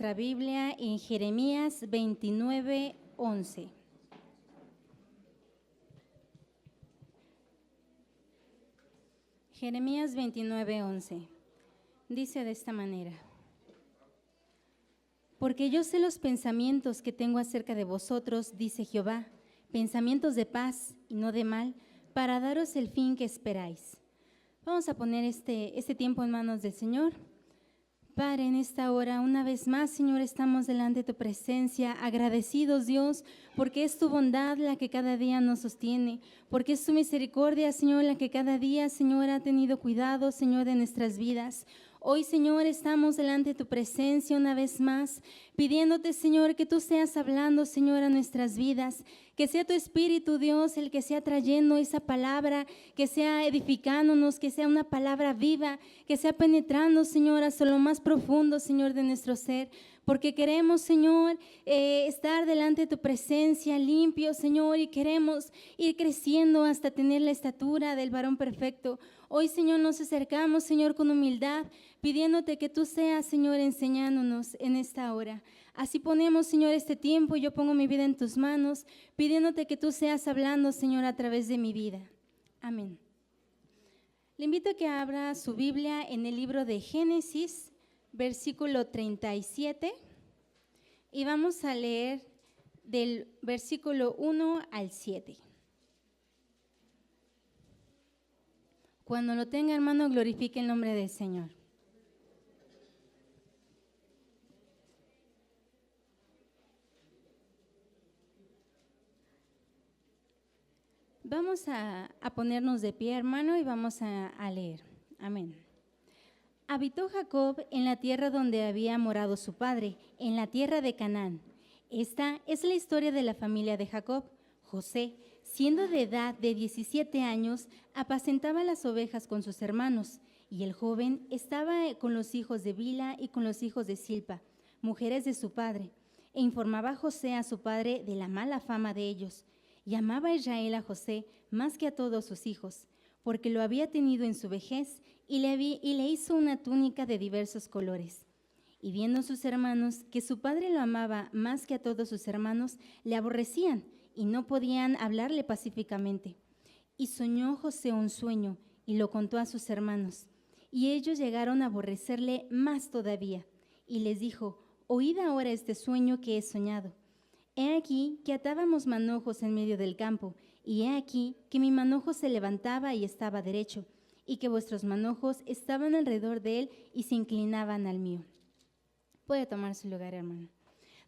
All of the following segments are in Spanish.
nuestra Biblia en Jeremías 29:11. Jeremías 29:11. Dice de esta manera: Porque yo sé los pensamientos que tengo acerca de vosotros, dice Jehová, pensamientos de paz y no de mal, para daros el fin que esperáis. Vamos a poner este tiempo en manos del Señor. Padre, en esta hora, una vez más, Señor, estamos delante de tu presencia, agradecidos, Dios, porque es tu bondad la que cada día nos sostiene, porque es tu misericordia, Señor, la que cada día, Señor, ha tenido cuidado, Señor, de nuestras vidas. Hoy, Señor, estamos delante de tu presencia una vez más, pidiéndote, Señor, que tú seas hablando, Señor, a nuestras vidas, que sea tu Espíritu, Dios, el que sea trayendo esa palabra, que sea edificándonos, que sea una palabra viva, que sea penetrando, Señor, hasta lo más profundo, Señor, de nuestro ser, porque queremos, Señor, estar delante de tu presencia limpio, Señor, y queremos ir creciendo hasta tener la estatura del varón perfecto. Hoy, Señor, nos acercamos, Señor, con humildad, pidiéndote que tú seas, Señor, enseñándonos en esta hora. Así ponemos, Señor, este tiempo y yo pongo mi vida en tus manos, pidiéndote que tú seas hablando, Señor, a través de mi vida. Amén. Le invito a que abra su Biblia en el libro de Génesis, versículo 37, y vamos a leer del versículo 1 al 7. Cuando lo tenga, hermano, glorifique el nombre del Señor. Vamos a ponernos de pie, hermano, y vamos a leer. Amén. Habitó Jacob en la tierra donde había morado su padre, en la tierra de Canaán. Esta es la historia de la familia de Jacob. José, siendo de edad de 17 años, apacentaba las ovejas con sus hermanos, y el joven estaba con los hijos de Bila y con los hijos de Silpa, mujeres de su padre, e informaba a José a su padre de la mala fama de ellos. Y amaba a Israel a José más que a todos sus hijos, porque lo había tenido en su vejez y le hizo una túnica de diversos colores. Y viendo sus hermanos que su padre lo amaba más que a todos sus hermanos, le aborrecían y no podían hablarle pacíficamente. Y soñó José un sueño y lo contó a sus hermanos. Y ellos llegaron a aborrecerle más todavía. Y les dijo: oíd ahora este sueño que he soñado. He aquí que atábamos manojos en medio del campo, y he aquí que mi manojo se levantaba y estaba derecho, y que vuestros manojos estaban alrededor de él y se inclinaban al mío. Puede tomar su lugar, hermano.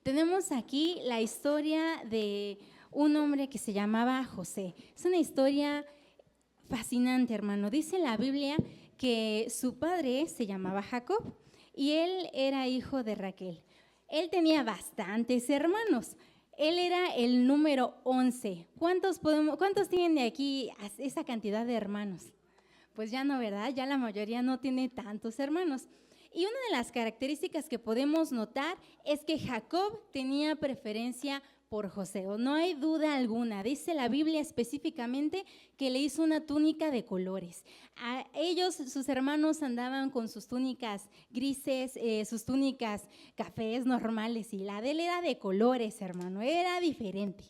Tenemos aquí la historia de un hombre que se llamaba José. Es una historia fascinante, hermano. Dice la Biblia que su padre se llamaba Jacob y él era hijo de Raquel. Él tenía bastantes hermanos. Él era el número 11. ¿Cuántos tienen de aquí esa cantidad de hermanos? Pues ya no, ¿verdad? Ya la mayoría no tiene tantos hermanos. Y una de las características que podemos notar es que Jacob tenía preferencia por José, o no hay duda alguna. Dice la Biblia específicamente que le hizo una túnica de colores. A ellos, sus hermanos, andaban con sus túnicas grises, sus túnicas cafés normales, y la de él era de colores, hermano, era diferente.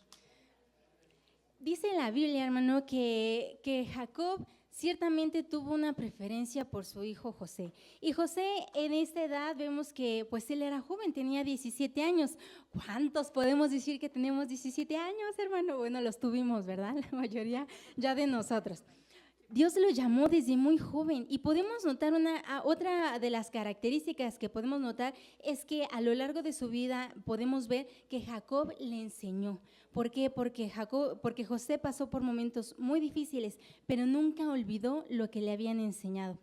Dice la Biblia, hermano, que Jacob ciertamente tuvo una preferencia por su hijo José. Y José en esta edad vemos que pues él era joven, tenía 17 años. ¿Cuántos podemos decir que tenemos 17 años, hermano? Bueno, los tuvimos, ¿verdad? La mayoría ya de nosotros. Dios lo llamó desde muy joven y podemos notar otra de las características que podemos notar es que a lo largo de su vida podemos ver que Jacob le enseñó. ¿Por qué? Porque José pasó por momentos muy difíciles, pero nunca olvidó lo que le habían enseñado.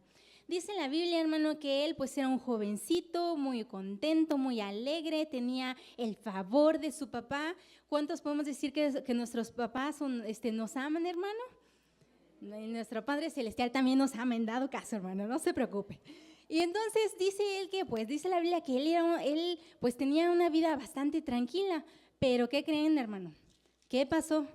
Dice la Biblia, hermano, que él pues era un jovencito, muy contento, muy alegre, tenía el favor de su papá. ¿Cuántos podemos decir que nuestros papás nos aman, hermano? Nuestro Padre Celestial también nos ha dado caso, hermano, no se preocupe. Y entonces dice él que, pues dice la Biblia que él pues tenía una vida bastante tranquila, pero ¿qué creen, hermano? ¿Qué pasó?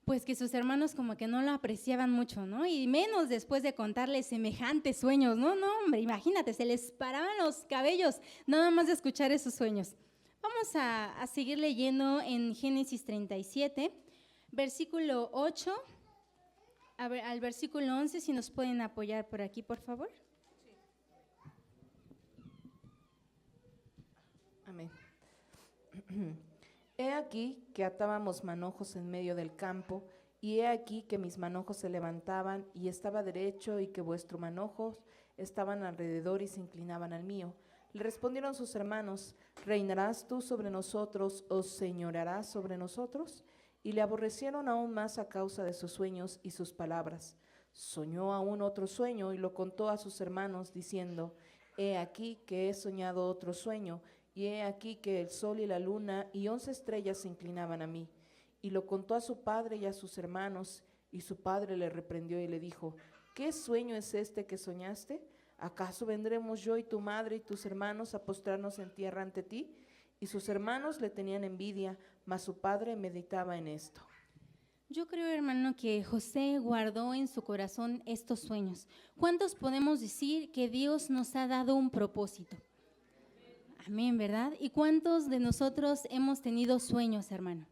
pues que sus hermanos como que no lo apreciaban mucho, ¿no? Y menos después de contarles semejantes sueños, ¿no? No, hombre, imagínate, se les paraban los cabellos nada más de escuchar esos sueños. Vamos a seguir leyendo en Génesis 37, versículo 8 al versículo 11, si nos pueden apoyar por aquí, por favor. Amén. He aquí que atábamos manojos en medio del campo, y he aquí que mis manojos se levantaban, y estaba derecho, y que vuestros manojos estaban alrededor y se inclinaban al mío. Le respondieron sus hermanos: ¿reinarás tú sobre nosotros, o señorearás sobre nosotros? Y le aborrecieron aún más a causa de sus sueños y sus palabras. Soñó aún otro sueño, y lo contó a sus hermanos, diciendo: he aquí que he soñado otro sueño, y he aquí que el sol y la luna y 11 estrellas se inclinaban a mí. Y lo contó a su padre y a sus hermanos, y su padre le reprendió y le dijo: ¿qué sueño es este que soñaste? ¿Acaso vendremos yo y tu madre y tus hermanos a postrarnos en tierra ante ti? Y sus hermanos le tenían envidia, mas su padre meditaba en esto. Yo creo, hermano, que José guardó en su corazón estos sueños. ¿Cuántos podemos decir que Dios nos ha dado un propósito? Amén, ¿verdad? ¿Y cuántos de nosotros hemos tenido sueños, hermano?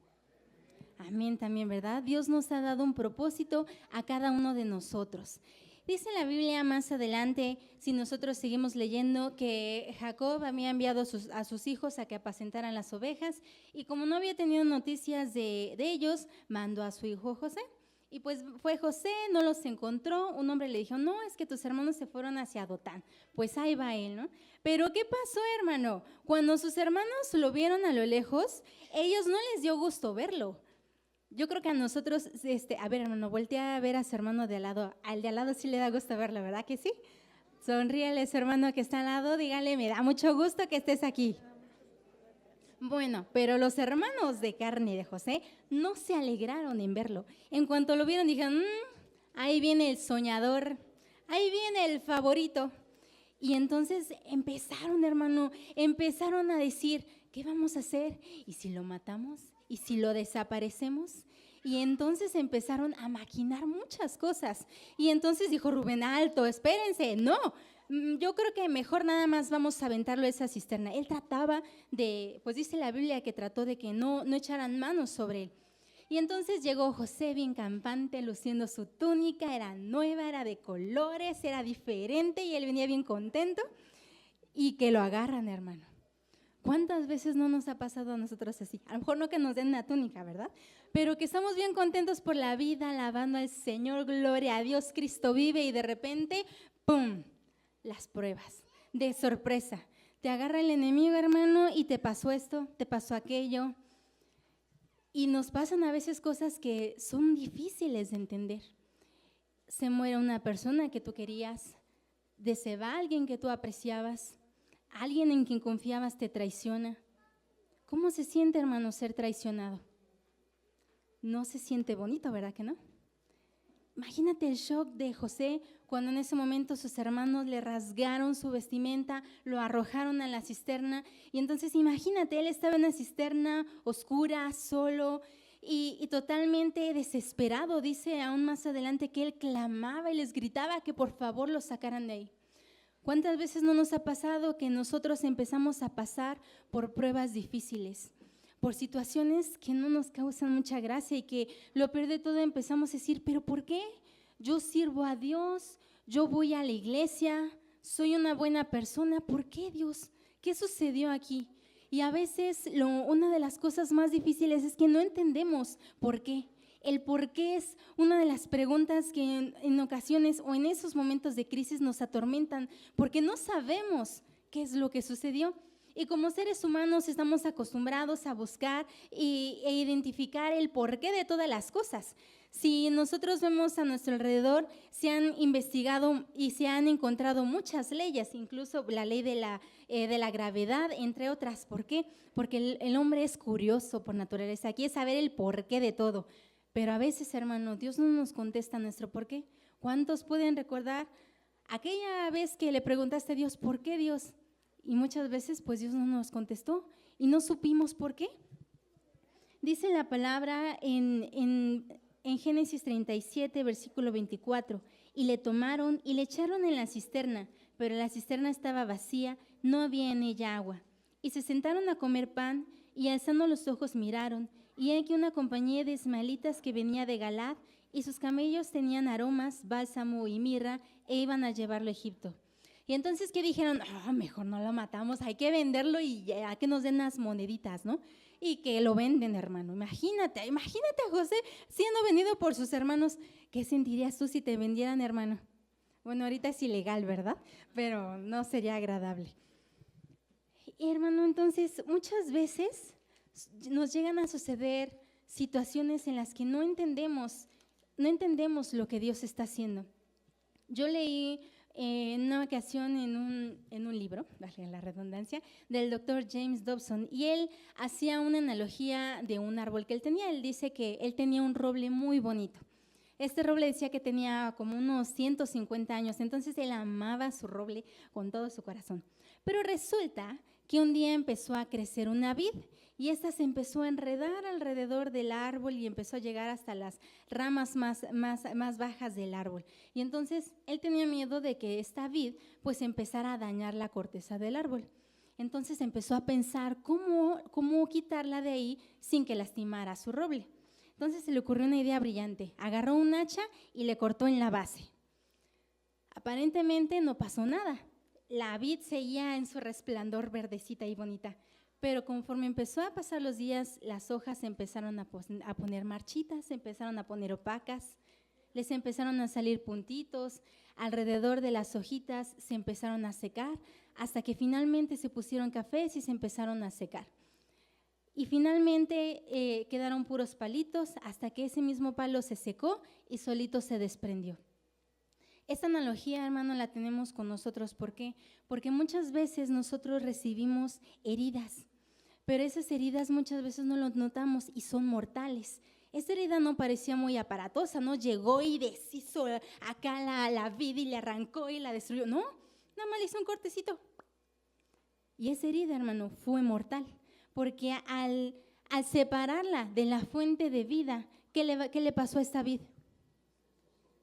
Amén también, ¿verdad? Dios nos ha dado un propósito a cada uno de nosotros. Dice la Biblia más adelante, si nosotros seguimos leyendo, que Jacob había enviado a sus hijos a que apacentaran las ovejas, y como no había tenido noticias de ellos, mandó a su hijo José. Y pues fue José, no los encontró, un hombre le dijo: no, es que tus hermanos se fueron hacia Dotán. Pues ahí va él, ¿no? Pero ¿qué pasó, hermano? Cuando sus hermanos lo vieron a lo lejos, ellos no les dio gusto verlo. Yo creo que a nosotros, a ver, hermano, voltea a ver a su hermano de al lado. Al de al lado sí le da gusto verlo, ¿verdad que sí? Sonríele, su hermano que está al lado, dígale: me da mucho gusto que estés aquí. Bueno, pero los hermanos de carne de José no se alegraron en verlo. En cuanto lo vieron, dijeron: ahí viene el soñador, ahí viene el favorito. Y entonces empezaron, hermano, empezaron a decir: ¿qué vamos a hacer? ¿Y si lo matamos? ¿Y si lo desaparecemos? Y entonces empezaron a maquinar muchas cosas. Y entonces dijo Rubén: alto, espérense, no. Yo creo que mejor nada más vamos a aventarlo a esa cisterna. Él trataba de, pues dice la Biblia que trató de que no echaran manos sobre él. Y entonces llegó José bien campante, luciendo su túnica, era nueva, era de colores, era diferente, y él venía bien contento. Y que lo agarran, hermano. ¿Cuántas veces no nos ha pasado a nosotros así? A lo mejor no que nos den una túnica, ¿verdad? Pero que estamos bien contentos por la vida, alabando al Señor, gloria a Dios, Cristo vive, y de repente, ¡pum!, las pruebas, de sorpresa. Te agarra el enemigo, hermano, y te pasó esto, te pasó aquello. Y nos pasan a veces cosas que son difíciles de entender. Se muere una persona que tú querías, se va alguien que tú apreciabas, alguien en quien confiabas te traiciona. ¿Cómo se siente, hermano, ser traicionado? No se siente bonito, ¿verdad que no? Imagínate el shock de José cuando en ese momento sus hermanos le rasgaron su vestimenta, lo arrojaron a la cisterna. Y entonces imagínate, él estaba en la cisterna oscura, solo y totalmente desesperado. Dice aún más adelante que él clamaba y les gritaba que por favor lo sacaran de ahí. ¿Cuántas veces no nos ha pasado que nosotros empezamos a pasar por pruebas difíciles, por situaciones que no nos causan mucha gracia, y que lo peor de todo empezamos a decir: ¿pero por qué? Yo sirvo a Dios, yo voy a la iglesia, soy una buena persona, ¿por qué, Dios? ¿Qué sucedió aquí? Y a veces una de las cosas más difíciles es que no entendemos por qué. El por qué es una de las preguntas que en ocasiones o en esos momentos de crisis nos atormentan, porque no sabemos qué es lo que sucedió. Y como seres humanos estamos acostumbrados a buscar e identificar el porqué de todas las cosas. Si nosotros vemos a nuestro alrededor, se han investigado y se han encontrado muchas leyes, incluso la ley de la gravedad, entre otras. ¿Por qué? Porque el hombre es curioso por naturaleza, aquí es saber el porqué de todo. Pero a veces, hermano, Dios no nos contesta nuestro por qué. ¿Cuántos pueden recordar aquella vez que le preguntaste a Dios: ¿por qué, Dios? Y muchas veces pues Dios no nos contestó y no supimos por qué. Dice la palabra en en Génesis 37, versículo 24, y le tomaron y le echaron en la cisterna, pero la cisterna estaba vacía, no había en ella agua. Y se sentaron a comer pan, y alzando los ojos miraron, y aquí una compañía de ismaelitas que venía de Galad, y sus camellos tenían aromas, bálsamo y mirra, e iban a llevarlo a Egipto. Y entonces, ¿qué dijeron? Mejor no lo matamos, hay que venderlo y ya que nos den las moneditas, ¿no? Y que lo venden, hermano. Imagínate a José siendo vendido por sus hermanos. ¿Qué sentirías tú si te vendieran, hermano? Bueno, ahorita es ilegal, ¿verdad? Pero no sería agradable. Y, hermano, entonces, muchas veces nos llegan a suceder situaciones en las que no entendemos lo que Dios está haciendo. Yo leí en una ocasión en un libro, vale la redundancia, del doctor James Dobson, y él hacía una analogía de un árbol que él tenía. Él dice que él tenía un roble muy bonito. Este roble decía que tenía como unos 150 años, entonces él amaba su roble con todo su corazón. Pero resulta que un día empezó a crecer una vid y esta se empezó a enredar alrededor del árbol y empezó a llegar hasta las ramas más bajas del árbol. Y entonces él tenía miedo de que esta vid pues empezara a dañar la corteza del árbol. Entonces empezó a pensar cómo quitarla de ahí sin que lastimara su roble. Entonces se le ocurrió una idea brillante. Agarró un hacha y le cortó en la base. Aparentemente no pasó nada. La vid seguía en su resplandor verdecita y bonita. Pero conforme empezó a pasar los días, las hojas se empezaron a poner marchitas, se empezaron a poner opacas, les empezaron a salir puntitos, alrededor de las hojitas se empezaron a secar, hasta que finalmente se pusieron cafés y se empezaron a secar. Y finalmente quedaron puros palitos hasta que ese mismo palo se secó y solito se desprendió. Esta analogía, hermano, la tenemos con nosotros. ¿Por qué? Porque muchas veces nosotros recibimos heridas, pero esas heridas muchas veces no las notamos y son mortales. Esta herida no parecía muy aparatosa, no llegó y deshizo acá la vid y le arrancó y la destruyó. No, nada más le hizo un cortecito. Y esa herida, hermano, fue mortal, porque al separarla de la fuente de vida, ¿qué le pasó a esta vid?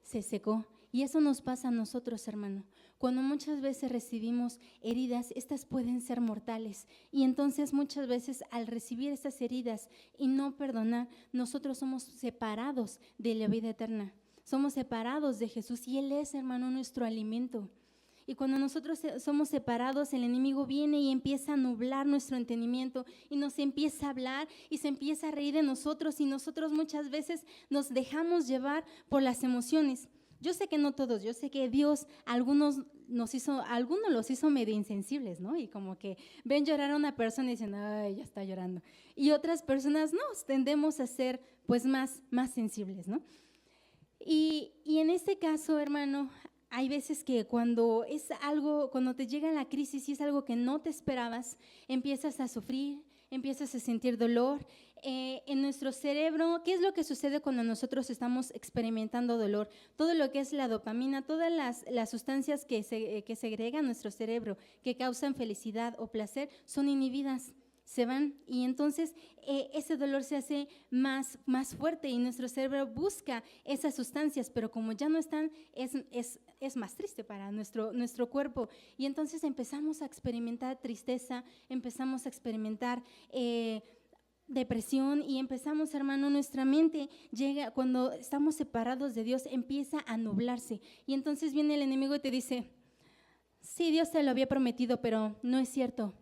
Se secó. Y eso nos pasa a nosotros, hermano. Cuando muchas veces recibimos heridas, estas pueden ser mortales. Y entonces muchas veces al recibir estas heridas y no perdonar, nosotros somos separados de la vida eterna. Somos separados de Jesús y Él es, hermano, nuestro alimento. Y cuando nosotros somos separados, el enemigo viene y empieza a nublar nuestro entendimiento y nos empieza a hablar y se empieza a reír de nosotros y nosotros muchas veces nos dejamos llevar por las emociones. Yo sé que no todos, yo sé que Dios, algunos los hizo medio insensibles, ¿no? Y como que ven llorar a una persona y dicen, ay, ya está llorando. Y otras personas no, tendemos a ser pues más sensibles, ¿no? Y en este caso, hermano, hay veces que cuando te llega la crisis y es algo que no te esperabas, empiezas a sufrir, empiezas a sentir dolor. En nuestro cerebro, ¿qué es lo que sucede cuando nosotros estamos experimentando dolor? Todo lo que es la dopamina, todas las sustancias que segrega nuestro cerebro, que causan felicidad o placer, son inhibidas, se van y entonces ese dolor se hace más fuerte y nuestro cerebro busca esas sustancias, pero como ya no están, es más triste para nuestro cuerpo y entonces empezamos a experimentar tristeza, empezamos a experimentar depresión y empezamos, hermano, nuestra mente llega, cuando estamos separados de Dios, empieza a nublarse y entonces viene el enemigo y te dice, sí, Dios te lo había prometido, pero no es cierto.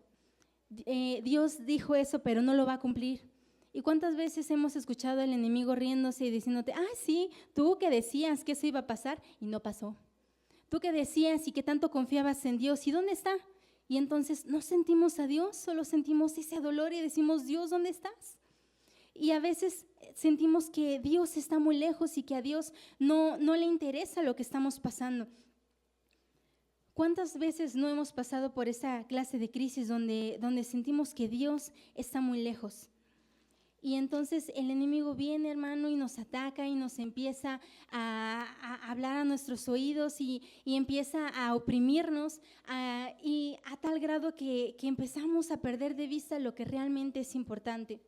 Dios dijo eso, pero no lo va a cumplir. ¿Y cuántas veces hemos escuchado al enemigo riéndose y diciéndote, sí, tú que decías que eso iba a pasar y no pasó? Tú que decías y que tanto confiabas en Dios, ¿y dónde está? Y entonces no sentimos a Dios, solo sentimos ese dolor y decimos, Dios, ¿dónde estás? Y a veces sentimos que Dios está muy lejos y que a Dios no le interesa lo que estamos pasando. ¿Cuántas veces no hemos pasado por esa clase de crisis donde sentimos que Dios está muy lejos? Y entonces el enemigo viene, hermano, y nos ataca y nos empieza a hablar a nuestros oídos y empieza a oprimirnos y a tal grado que empezamos a perder de vista lo que realmente es importante.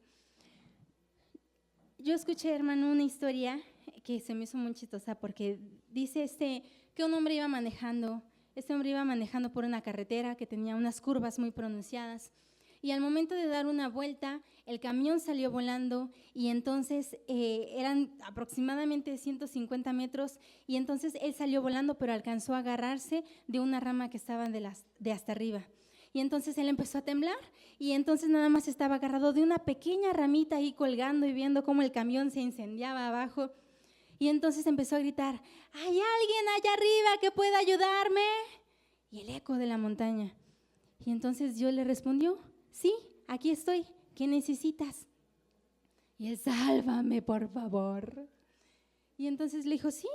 Yo escuché, hermano, una historia que se me hizo muy chistosa porque dice que un hombre iba manejando, este hombre iba manejando por una carretera que tenía unas curvas muy pronunciadas y al momento de dar una vuelta, el camión salió volando y entonces eran aproximadamente 150 metros y entonces él salió volando pero alcanzó a agarrarse de una rama que estaba de hasta arriba. Y entonces él empezó a temblar y entonces nada más estaba agarrado de una pequeña ramita ahí colgando y viendo cómo el camión se incendiaba abajo. Y entonces empezó a gritar, ¿hay alguien allá arriba que pueda ayudarme? Y el eco de la montaña. Y entonces Dios le respondió, sí, aquí estoy, ¿qué necesitas? Y él, sálvame por favor. Y entonces le dijo, sí,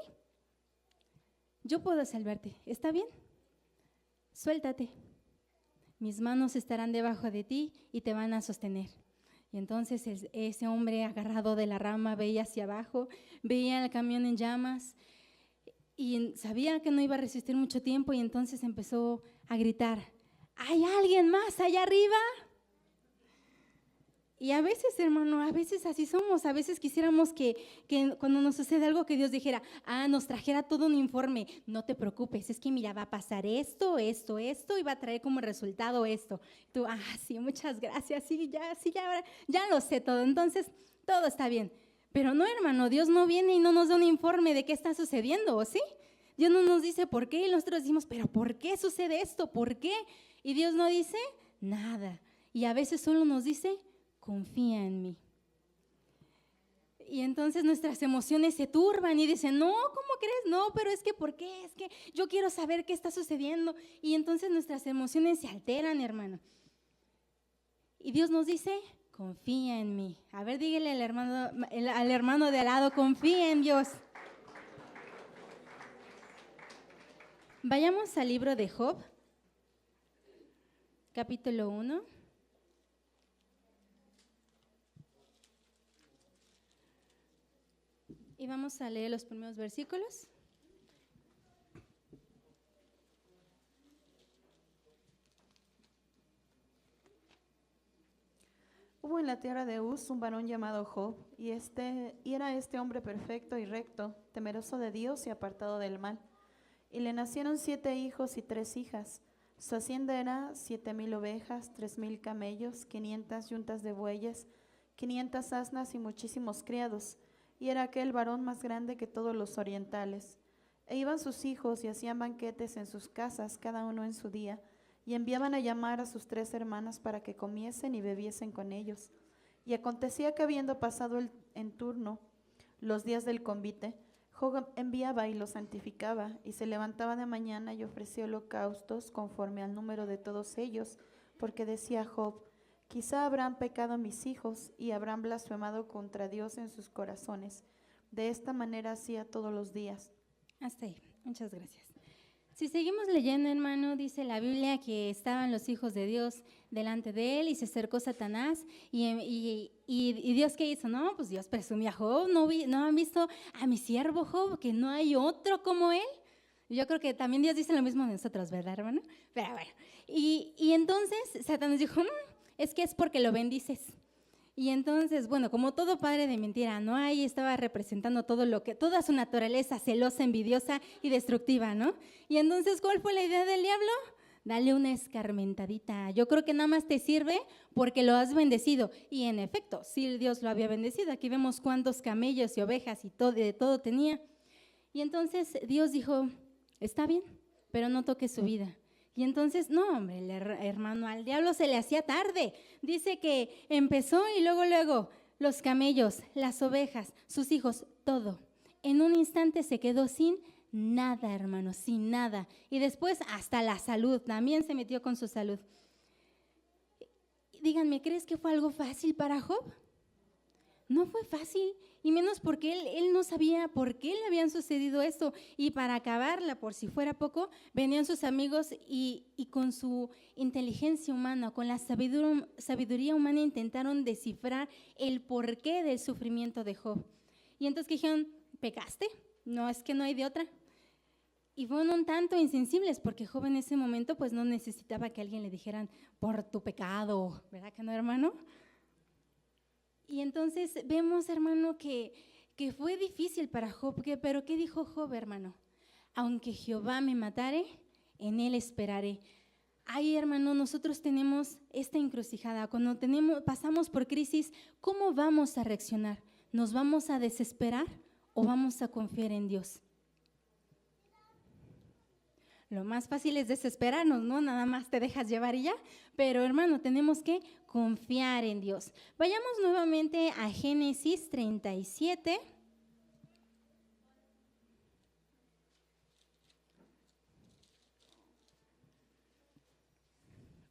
yo puedo salvarte, ¿está bien? Suéltate. Mis manos estarán debajo de ti y te van a sostener. Y entonces ese hombre agarrado de la rama veía hacia abajo, veía el camión en llamas y sabía que no iba a resistir mucho tiempo y entonces empezó a gritar, ¿hay alguien más allá arriba? Y a veces, hermano, a veces así somos, a veces quisiéramos que cuando nos sucede algo que Dios dijera, nos trajera todo un informe, no te preocupes, es que mira, va a pasar esto, esto, esto y va a traer como resultado esto. Tú, sí, muchas gracias, sí, ya lo sé todo, entonces todo está bien. Pero no, hermano, Dios no viene y no nos da un informe de qué está sucediendo, ¿o sí? Dios no nos dice por qué y nosotros decimos, pero ¿por qué sucede esto? ¿Por qué? Y Dios no dice nada. Y a veces solo nos dice, confía en mí. Y entonces nuestras emociones se turban y dicen, no, ¿cómo crees? No, pero es que ¿por qué? Es que yo quiero saber qué está sucediendo. Y entonces nuestras emociones se alteran, hermano. Y Dios nos dice, confía en mí. A ver, dígale al hermano de al lado, confía en Dios. Vayamos al libro de Job, capítulo 1. Y vamos a leer los primeros versículos. Hubo en la tierra de Uz un varón llamado Job, y era este hombre perfecto y recto, temeroso de Dios y apartado del mal. Y le nacieron 7 hijos y 3 hijas. Su hacienda era 7,000 ovejas, 3,000 camellos, 500 yuntas de bueyes, 500 asnas y muchísimos criados. Y era aquel varón más grande que todos los orientales. E iban sus hijos y hacían banquetes en sus casas, cada uno en su día, y enviaban a llamar a sus 3 hermanas para que comiesen y bebiesen con ellos. Y acontecía que habiendo pasado en turno los días del convite, Job enviaba y los santificaba, y se levantaba de mañana y ofrecía holocaustos conforme al número de todos ellos, porque decía Job, quizá habrán pecado mis hijos y habrán blasfemado contra Dios en sus corazones. De esta manera hacía todos los días. Hasta ahí, muchas gracias. Si seguimos leyendo, hermano, dice la Biblia que estaban los hijos de Dios delante de él y se acercó Satanás y Dios, ¿qué hizo? No, pues Dios presumió a Job, no han visto a mi siervo Job, que no hay otro como él. Yo creo que también Dios dice lo mismo de nosotros, ¿verdad, hermano? Pero bueno, y entonces Satanás dijo, es que es porque lo bendices. Y entonces, bueno, como todo padre de mentira, ¿no? Ahí estaba representando toda su naturaleza celosa, envidiosa y destructiva, ¿no? Y entonces, ¿cuál fue la idea del diablo? Dale una escarmentadita. Yo creo que nada más te sirve porque lo has bendecido. Y en efecto, sí, Dios lo había bendecido. Aquí vemos cuántos camellos y ovejas y de todo tenía. Y entonces Dios dijo, está bien, pero no toques su vida. Y entonces, no, hombre, hermano, al diablo se le hacía tarde. Dice que empezó y luego, los camellos, las ovejas, sus hijos, todo. En un instante se quedó sin nada, hermano, sin nada. Y después hasta la salud, también se metió con su salud. Díganme, ¿crees que fue algo fácil para Job? No fue fácil, y menos porque él no sabía por qué le habían sucedido esto. Y para acabarla, por si fuera poco, venían sus amigos y con su inteligencia humana, con la sabiduría humana, intentaron descifrar el porqué del sufrimiento de Job. Y entonces dijeron, ¿pecaste? No, es que no hay de otra. Y fueron un tanto insensibles, porque Job en ese momento pues no necesitaba que alguien le dijeran por tu pecado, ¿verdad que no, hermano? Y entonces vemos, hermano, que que fue difícil para Job, pero ¿qué dijo Job, hermano? Aunque Jehová me matare, en él esperaré. Ay, hermano, nosotros tenemos esta encrucijada. Cuando pasamos por crisis, ¿cómo vamos a reaccionar? ¿Nos vamos a desesperar o vamos a confiar en Dios? Lo más fácil es desesperarnos, ¿no? Nada más te dejas llevar y ya. Pero, hermano, tenemos que confiar en Dios. Vayamos nuevamente a Génesis 37.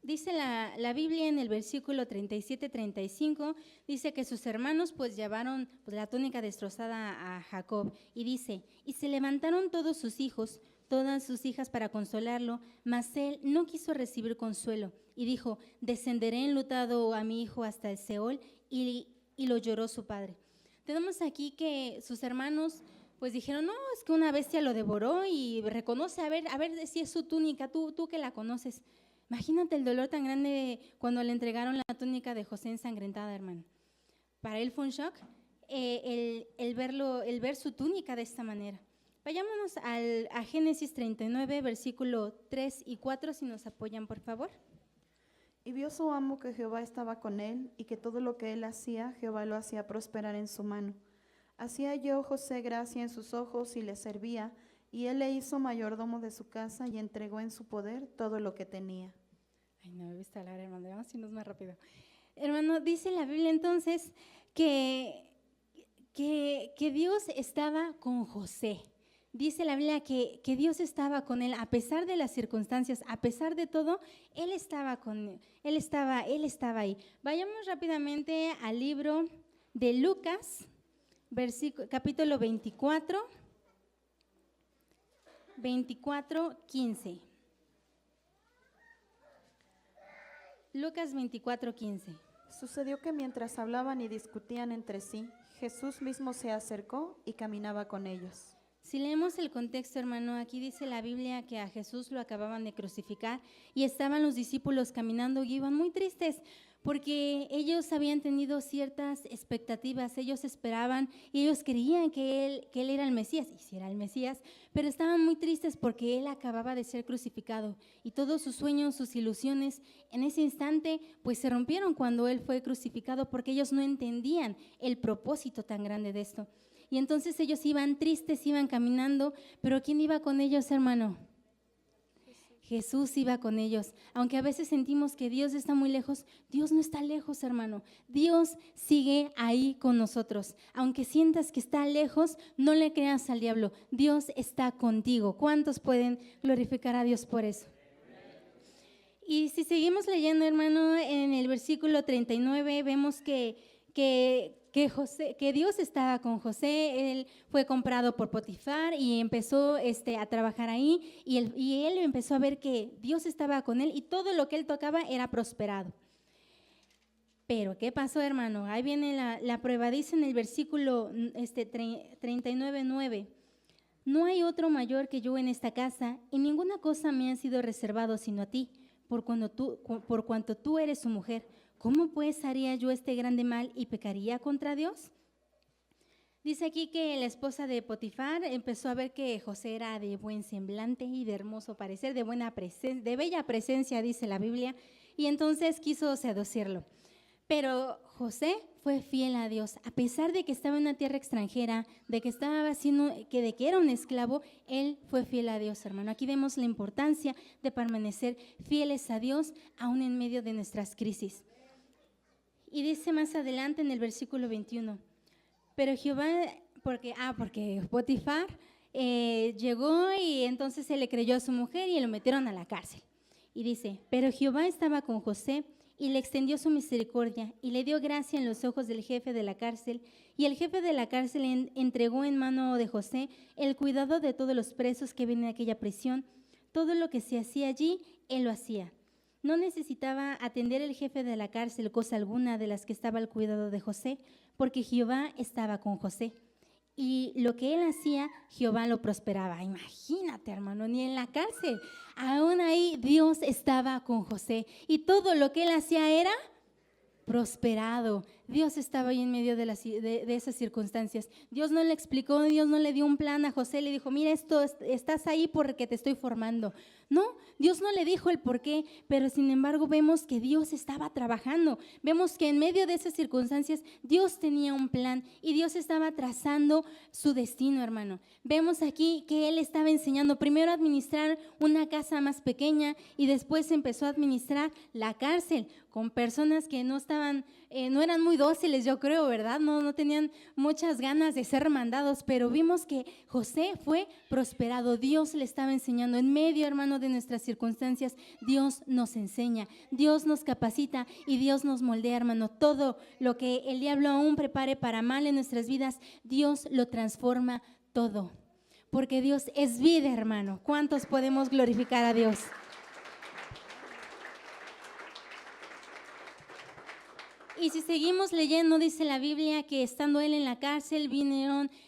Dice la Biblia en el versículo 37-35, dice que sus hermanos pues llevaron pues, la túnica destrozada a Jacob. Y dice, y se levantaron todos sus hijos, todas sus hijas para consolarlo, mas él no quiso recibir consuelo. Y dijo, descenderé enlutado a mi hijo hasta el Seol, y lo lloró su padre. Tenemos aquí que sus hermanos pues dijeron, no, es que una bestia lo devoró y reconoce, a ver si es su túnica, tú que la conoces. Imagínate el dolor tan grande cuando le entregaron la túnica de José ensangrentada, hermano. Para él fue un shock el ver su túnica de esta manera. Vayámonos a Génesis 39, versículo 3 y 4, si nos apoyan, por favor. Y vio su amo que Jehová estaba con él, y que todo lo que él hacía, Jehová lo hacía prosperar en su mano. Así halló José gracia en sus ojos y le servía, y él le hizo mayordomo de su casa y entregó en su poder todo lo que tenía. Ay, no me viste hablar, hermano, vamos a irnos más rápido. Hermano, dice la Biblia entonces que Dios estaba con José. Dice la Biblia que Dios estaba con él a pesar de las circunstancias, a pesar de todo, él estaba ahí. Vayamos rápidamente al libro de Lucas, capítulo 24, 15. Lucas 24:15. Sucedió que mientras hablaban y discutían entre sí, Jesús mismo se acercó y caminaba con ellos. Si leemos el contexto, hermano, aquí dice la Biblia que a Jesús lo acababan de crucificar y estaban los discípulos caminando y iban muy tristes porque ellos habían tenido ciertas expectativas, ellos esperaban y ellos creían que él era el Mesías, y si era el Mesías, pero estaban muy tristes porque él acababa de ser crucificado y todos sus sueños, sus ilusiones en ese instante pues se rompieron cuando él fue crucificado porque ellos no entendían el propósito tan grande de esto. Y entonces ellos iban tristes, iban caminando, pero ¿quién iba con ellos, hermano? Jesús iba con ellos. Aunque a veces sentimos que Dios está muy lejos, Dios no está lejos, hermano. Dios sigue ahí con nosotros. Aunque sientas que está lejos, no le creas al diablo. Dios está contigo. ¿Cuántos pueden glorificar a Dios por eso? Y si seguimos leyendo, hermano, en el versículo 39 vemos que Dios estaba con José. Él fue comprado por Potifar y empezó a trabajar ahí y él empezó a ver que Dios estaba con él y todo lo que él tocaba era prosperado. Pero ¿qué pasó, hermano? Ahí viene la prueba. Dice en el versículo 39:9, no hay otro mayor que yo en esta casa y ninguna cosa me ha sido reservado sino a ti, por cuanto tú eres su mujer. ¿Cómo pues haría yo este grande mal y pecaría contra Dios? Dice aquí que la esposa de Potifar empezó a ver que José era de buen semblante y de hermoso parecer, de bella presencia, dice la Biblia, y entonces quiso seducirlo. Pero José fue fiel a Dios, a pesar de que estaba en una tierra extranjera, de que era un esclavo, él fue fiel a Dios, hermano. Aquí vemos la importancia de permanecer fieles a Dios aún en medio de nuestras crisis. Y dice más adelante en el versículo 21, pero Jehová, porque Potifar llegó y entonces se le creyó a su mujer y lo metieron a la cárcel. Y dice, pero Jehová estaba con José y le extendió su misericordia y le dio gracia en los ojos del jefe de la cárcel, y el jefe de la cárcel entregó en mano de José el cuidado de todos los presos que ven en aquella prisión. Todo lo que se hacía allí, él lo hacía. No necesitaba atender el jefe de la cárcel cosa alguna de las que estaba al cuidado de José, porque Jehová estaba con José. Y lo que él hacía, Jehová lo prosperaba. Imagínate, hermano, ni en la cárcel. Aún ahí Dios estaba con José. Y todo lo que él hacía era prosperado. Dios estaba ahí en medio de esas circunstancias. Dios no le explicó, Dios no le dio un plan a José, le dijo, mira, estás ahí porque te estoy formando. No, Dios no le dijo el por qué, pero sin embargo vemos que Dios estaba trabajando. Vemos que en medio de esas circunstancias Dios tenía un plan y Dios estaba trazando su destino, hermano. Vemos aquí que Él estaba enseñando primero a administrar una casa más pequeña y después empezó a administrar la cárcel con personas que no eran muy dóciles, yo creo, ¿verdad? No tenían muchas ganas de ser mandados, pero vimos que José fue prosperado. Dios le estaba enseñando en medio, hermano, de nuestras circunstancias. Dios nos enseña, Dios nos capacita y Dios nos moldea, hermano. Todo lo que el diablo aún prepare para mal en nuestras vidas, Dios lo transforma todo. Porque Dios es vida, hermano. ¿Cuántos podemos glorificar a Dios? Y si seguimos leyendo, dice la Biblia que estando él en la cárcel,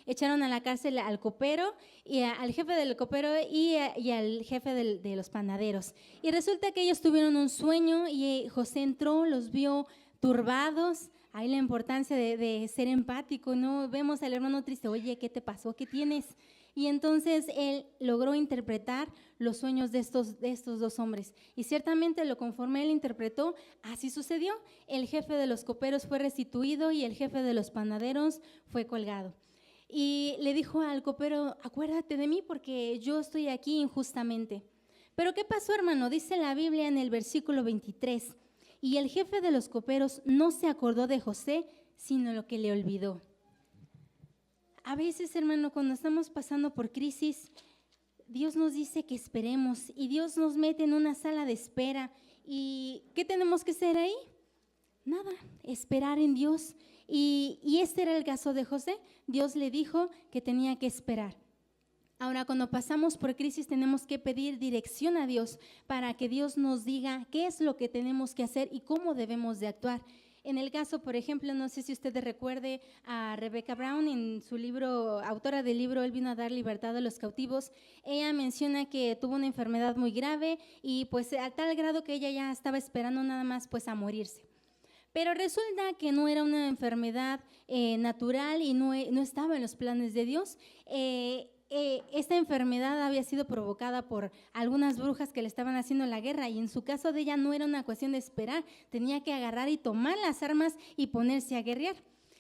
echaron a la cárcel al copero, y al jefe del copero y al jefe de los panaderos. Y resulta que ellos tuvieron un sueño y José entró, los vio turbados. Ahí la importancia de ser empático, ¿no? Vemos al hermano triste, oye, ¿qué te pasó? ¿Qué tienes? Y entonces él logró interpretar los sueños de estos dos hombres. Y ciertamente lo conforme él interpretó, así sucedió. El jefe de los coperos fue restituido y el jefe de los panaderos fue colgado. Y le dijo al copero, acuérdate de mí porque yo estoy aquí injustamente. Pero ¿qué pasó, hermano? Dice la Biblia en el versículo 23, y el jefe de los coperos no se acordó de José, sino lo que le olvidó. A veces, hermano, cuando estamos pasando por crisis, Dios nos dice que esperemos y Dios nos mete en una sala de espera. ¿Y qué tenemos que hacer ahí? Nada, esperar en Dios. Y este era el caso de José. Dios le dijo que tenía que esperar. Ahora, cuando pasamos por crisis, tenemos que pedir dirección a Dios para que Dios nos diga qué es lo que tenemos que hacer y cómo debemos de actuar. En el caso, por ejemplo, no sé si usted recuerde a Rebecca Brown en su libro, autora del libro Él vino a dar libertad a los cautivos. Ella menciona que tuvo una enfermedad muy grave y pues a tal grado que ella ya estaba esperando nada más pues a morirse. Pero resulta que no era una enfermedad natural y no estaba en los planes de Dios. Esta enfermedad había sido provocada por algunas brujas que le estaban haciendo la guerra y en su caso de ella no era una cuestión de esperar, tenía que agarrar y tomar las armas y ponerse a guerrear.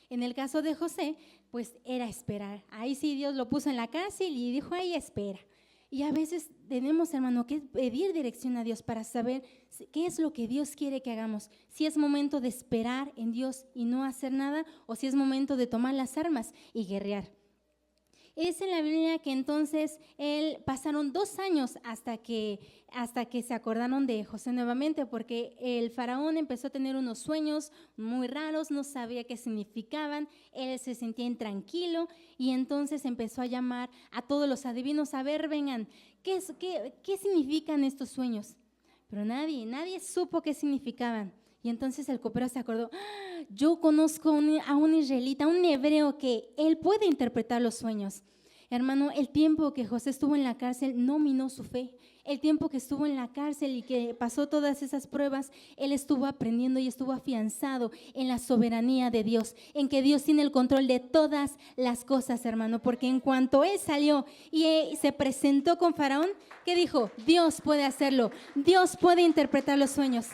En el caso de José, pues era esperar. Ahí sí Dios lo puso en la cárcel y dijo, ahí espera. Y a veces tenemos, hermano, que pedir dirección a Dios para saber qué es lo que Dios quiere que hagamos. Si es momento de esperar en Dios y no hacer nada, o si es momento de tomar las armas y guerrear. Es en la Biblia que entonces pasaron 2 años hasta que se acordaron de José nuevamente, porque el faraón empezó a tener unos sueños muy raros, no sabía qué significaban, él se sentía intranquilo y entonces empezó a llamar a todos los adivinos, a ver, vengan, ¿qué significan estos sueños? Pero nadie supo qué significaban. Y entonces el copero se acordó, yo conozco a un israelita, un hebreo que él puede interpretar los sueños. Hermano, el tiempo que José estuvo en la cárcel no minó su fe. El tiempo que estuvo en la cárcel y que pasó todas esas pruebas, él estuvo aprendiendo y estuvo afianzado en la soberanía de Dios, en que Dios tiene el control de todas las cosas, hermano, porque en cuanto él salió y se presentó con Faraón, ¿qué dijo? Dios puede hacerlo, Dios puede interpretar los sueños.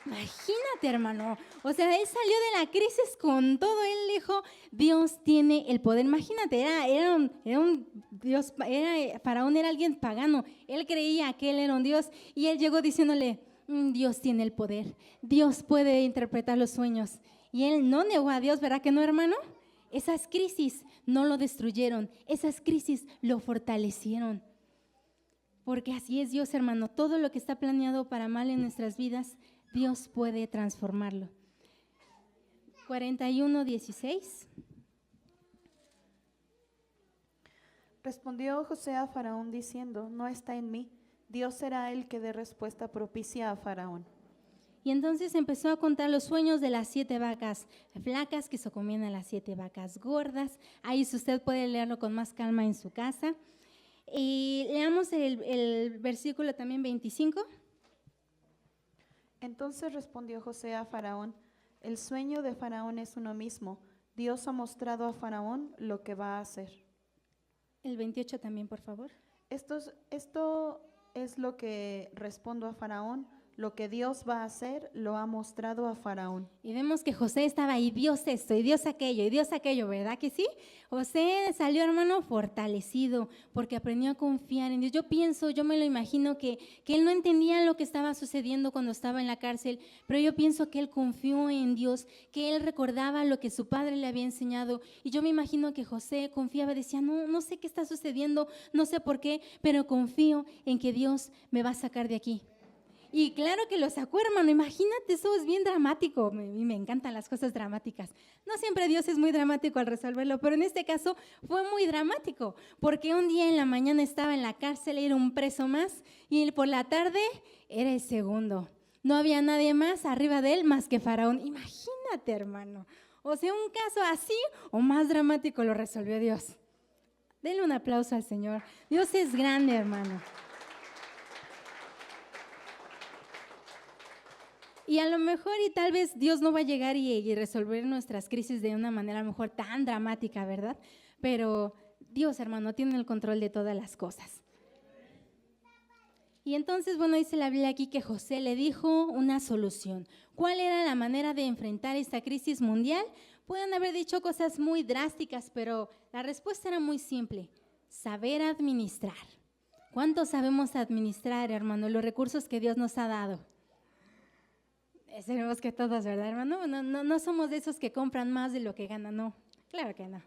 Imagínate, hermano, o sea, él salió de la crisis con todo, él dijo, Dios tiene el poder. Imagínate, era un Dios, Faraón era alguien pagano, él creía que él era un Dios y él llegó diciéndole, Dios tiene el poder, Dios puede interpretar los sueños. Y él no negó a Dios, ¿verdad que no, hermano? Esas crisis no lo destruyeron, esas crisis lo fortalecieron. Porque así es Dios, hermano, todo lo que está planeado para mal en nuestras vidas, Dios puede transformarlo. 41:16. Respondió José a Faraón diciendo, no está en mí, Dios será el que dé respuesta propicia a Faraón. Y entonces empezó a contar los sueños de las 7 vacas flacas que se comían a las 7 vacas gordas. Ahí si usted puede leerlo con más calma en su casa. Y leamos el versículo también 25. Entonces respondió José a Faraón, El sueño de Faraón es uno mismo. Dios ha mostrado a Faraón lo que va a hacer. El 28 también, por favor. Esto es lo que respondo a Faraón. Lo que Dios va a hacer lo ha mostrado a Faraón. Y vemos que José estaba ahí, Dios esto y Dios aquello, ¿verdad que sí? José salió, hermano, fortalecido porque aprendió a confiar en Dios. Yo me lo imagino que él no entendía lo que estaba sucediendo cuando estaba en la cárcel, pero yo pienso que él confió en Dios, que él recordaba lo que su padre le había enseñado. Y yo me imagino que José confiaba, decía, no sé qué está sucediendo, no sé por qué, pero confío en que Dios me va a sacar de aquí. Y claro que lo sacó, hermano, imagínate, eso es bien dramático, me encantan las cosas dramáticas. No siempre Dios es muy dramático al resolverlo, pero en este caso fue muy dramático, porque un día en la mañana estaba en la cárcel, era un preso más, y por la tarde era el segundo. No había nadie más arriba de él más que Faraón. Imagínate, hermano, o sea, un caso así o más dramático lo resolvió Dios. Denle un aplauso al Señor. Dios es grande, hermano. Y a lo mejor y tal vez Dios no va a llegar y resolver nuestras crisis de una manera a lo mejor tan dramática, ¿verdad? Pero Dios, hermano, tiene el control de todas las cosas. Y entonces, bueno, dice la Biblia aquí que José le dijo una solución. ¿Cuál era la manera de enfrentar esta crisis mundial? Pueden haber dicho cosas muy drásticas, pero la respuesta era muy simple: saber administrar. ¿Cuánto sabemos administrar, hermano, los recursos que Dios nos ha dado? Sabemos que todos, ¿verdad, hermano? No somos de esos que compran más de lo que ganan, no, claro que no.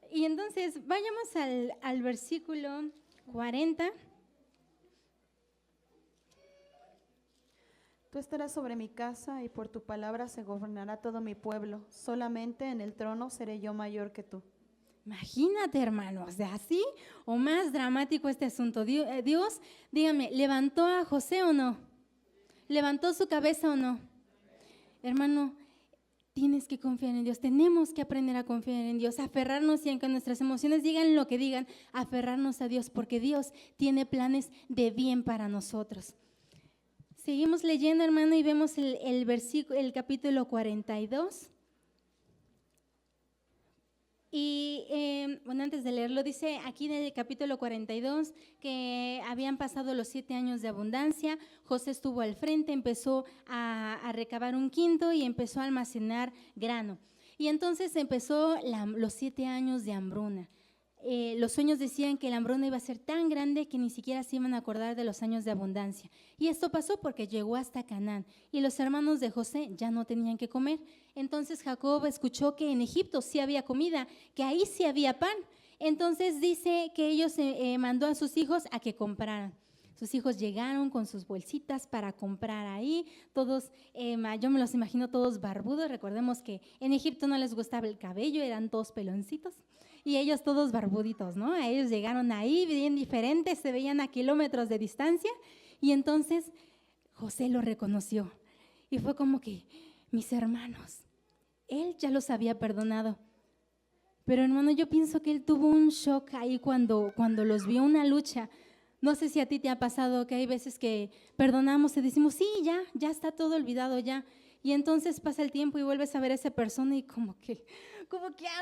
Y entonces, vayamos al versículo 40. Tú estarás sobre mi casa y por tu palabra se gobernará todo mi pueblo. Solamente en el trono seré yo mayor que tú. Imagínate, hermano, o sea, así o más dramático este asunto. Dios, dígame, ¿levantó a José o no? ¿Levantó su cabeza o no? Hermano, tienes que confiar en Dios, tenemos que aprender a confiar en Dios, aferrarnos y aunque nuestras emociones digan lo que digan, aferrarnos a Dios porque Dios tiene planes de bien para nosotros. Seguimos leyendo, hermano, y vemos el capítulo 42. Y bueno, antes de leerlo, dice aquí en el capítulo 42 que habían pasado los 7 años de abundancia. José estuvo al frente, empezó a recabar un quinto y empezó a almacenar grano. Y entonces empezó los 7 años de hambruna. Los sueños decían que la hambruna iba a ser tan grande que ni siquiera se iban a acordar de los años de abundancia. Y esto pasó porque llegó hasta Canaán y los hermanos de José ya no tenían que comer. Entonces Jacob escuchó que en Egipto sí había comida, que ahí sí había pan. Entonces dice que ellos mandó a sus hijos a que compraran. Sus hijos llegaron con sus bolsitas para comprar ahí, todos, yo me los imagino todos barbudos. Recordemos que en Egipto no les gustaba el cabello, eran todos peloncitos. Y ellos todos barbuditos, ¿no? Ellos llegaron ahí bien diferentes, se veían a kilómetros de distancia. Y entonces José lo reconoció. Y fue como que, mis hermanos, él ya los había perdonado. Pero hermano, yo pienso que él tuvo un shock ahí cuando los vio, una lucha. No sé si a ti te ha pasado que hay veces que perdonamos y decimos, sí, ya está todo olvidado ya. Y entonces pasa el tiempo y vuelves a ver a esa persona y como que